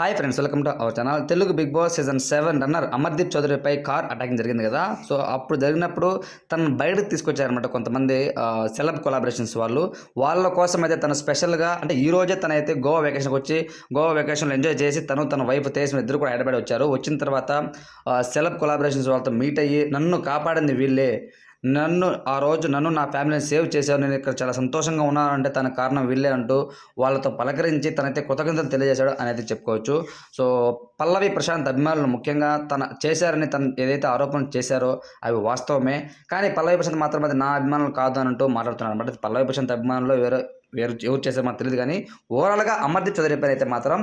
Hi friends, welcome to our channel. Telugu Bigg Boss season 7 runner Amardeep చౌదరిపై car attacking జరిగింది కదా. So అప్పుడు జరిగినప్పుడు తనను బయటకు తీసుకొచ్చారనమాట కొంతమంది సెలబ్ కొలాబరేషన్స్ వాళ్ళ కోసం అయితే తను స్పెషల్గా అంటే ఈ రోజే తనైతే గోవా వెకేషన్కి వచ్చి గోవా వెకేషన్లో ఎంజాయ్ చేసి తన వైఫ్ తేసిన ఇద్దరు కూడా హైదరాబాద్ వచ్చారు. వచ్చిన తర్వాత సెలబ్ కొలాబరేషన్స్ వాళ్ళతో మీట్ అయ్యి నన్ను కాపాడింది వీళ్ళే, ఆ రోజు నన్ను నా ఫ్యామిలీని సేవ్ చేశారు, నేను ఇక్కడ చాలా సంతోషంగా ఉన్నానంటే తనకు కారణం వీళ్ళే అంటూ వాళ్ళతో పలకరించి తనైతే కృతజ్ఞతలు తెలియజేశాడు అనేది చెప్పుకోవచ్చు. సో పల్లవి ప్రశాంత్ అభిమానులు ముఖ్యంగా తన చేశారని తను ఏదైతే ఆరోపణలు చేశారో అవి వాస్తవమే. కానీ పల్లవి ప్రశాంత్ మాత్రం అది నా అభిమానులు కాదు అని అంటూ మాట్లాడుతున్నారు అనమాట. పల్లవి ప్రశాంత్ అభిమానులు ఎవరు చేశారో మనకు తెలియదు. కానీ ఓవరాల్గా అమర్దీప్ చౌదరి పైన అయితే మాత్రం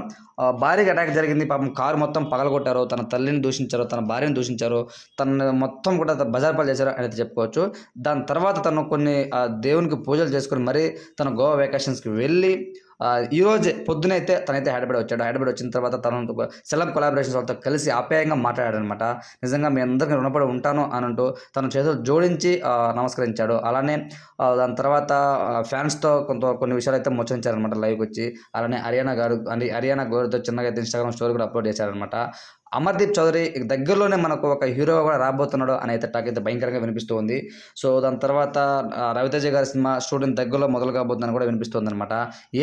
భారీగా అటాక్ జరిగింది. పాపం కారు మొత్తం పగలగొట్టారు, తన తల్లిని దూషించారు, తన భార్యను దూషించారు, తన మొత్తం కూడా బజార్ పాలు చేశారు అనేది చెప్పుకోవచ్చు. దాని తర్వాత తను కొన్ని దేవునికి పూజలు చేసుకుని మరీ తన గోవా వెకేషన్స్కి వెళ్ళి ఈరోజే పొద్దునైతే తనైతే హైదరాబాద్ వచ్చాడు. హైదరాబాద్ వచ్చిన తర్వాత తన సెలబ్ కొలాబరేషన్స్ వాళ్ళతో కలిసి ఆప్యాయంగా మాట్లాడాడనమాట. నిజంగా మీ అందరికీ రుణపడి ఉంటాను అని అంటూ తన చేతులు జోడించి నమస్కరించాడు. అలానే దాని తర్వాత ఫ్యాన్స్తో కొన్ని విషయాలు అయితే ముచ్చరించారనమాట లైవ్కి వచ్చి. అలానే హరియానా గౌరితో చిన్నగా అయితే ఇన్స్టాగ్రామ్ స్టోరీ కూడా అప్లోడ్ చేశారనమాట. అమర్దీప్ చౌదరి దగ్గరలోనే మనకు ఒక హీరో కూడా రాబోతున్నాడు అని అయితే టాక్ అయితే భయంకరంగా వినిపిస్తూ ఉంది. సో దాని తర్వాత రవితేజ గారి సినిమా షూటింగ్ దగ్గరలో మొదలు కాబోతుందని కూడా వినిపిస్తుంది అనమాట.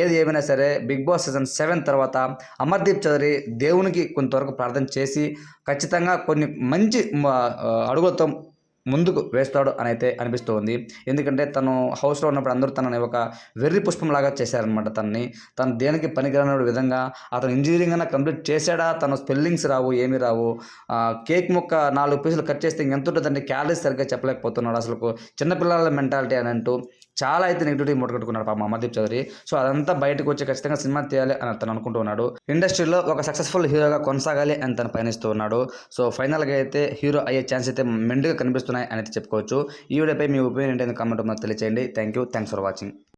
ఏది ఏమైనా సరే బిగ్ బాస్ సీజన్ 7 తర్వాత అమర్దీప్ చౌదరి దేవునికి కొంతవరకు ప్రార్థన చేసి ఖచ్చితంగా కొన్ని మంచి అడుగులతో ముందుకు వేస్తాడు అని అయితే అనిపిస్తుంది. ఎందుకంటే తను హౌస్లో ఉన్నప్పుడు అందరూ తనని ఒక వెర్రి పుష్పంలాగా చేశారనమాట. తను దేనికి పనికిరాని విధంగా అతను ఇంజనీరింగ్ అన్న కంప్లీట్ చేశాడా, తన స్పెల్లింగ్స్ రావు, ఏమీ రావు, కేక్ ముక్క 4 పీసులు కట్ చేస్తే ఇంకెంత ఉంటుందంటే క్యాలరీస్ సరిగ్గా చెప్పలేకపోతున్నాడు, అసలు చిన్నపిల్లల మెంటాలిటీ అని అంటూ చాలా అయితే నెగిటివిటీ మూటగట్టుకున్నాడు పాపం అమర్దీప్ చౌదరి. సో అదంతా బయటకు వచ్చి ఖచ్చితంగా సినిమా తీయాలి అని తను అనుకుంటూ ఉన్నాడు. ఇండస్ట్రీలో ఒక సక్సెస్ఫుల్ హీరోగా కొనసాగాలి అని తను పయనిస్తూ ఉన్నాడు. సో ఫైనల్గా అయితే హీరో అయ్యే ఛాన్స్ అయితే మెండుగా కనిపిస్తున్నాయి అని చెప్పుకోవచ్చు. ఈ వీడియోపై మీ ఒపీనియన్ ఏంటంటే కామెంట్ తెలియచేయండి. Thanks for watching.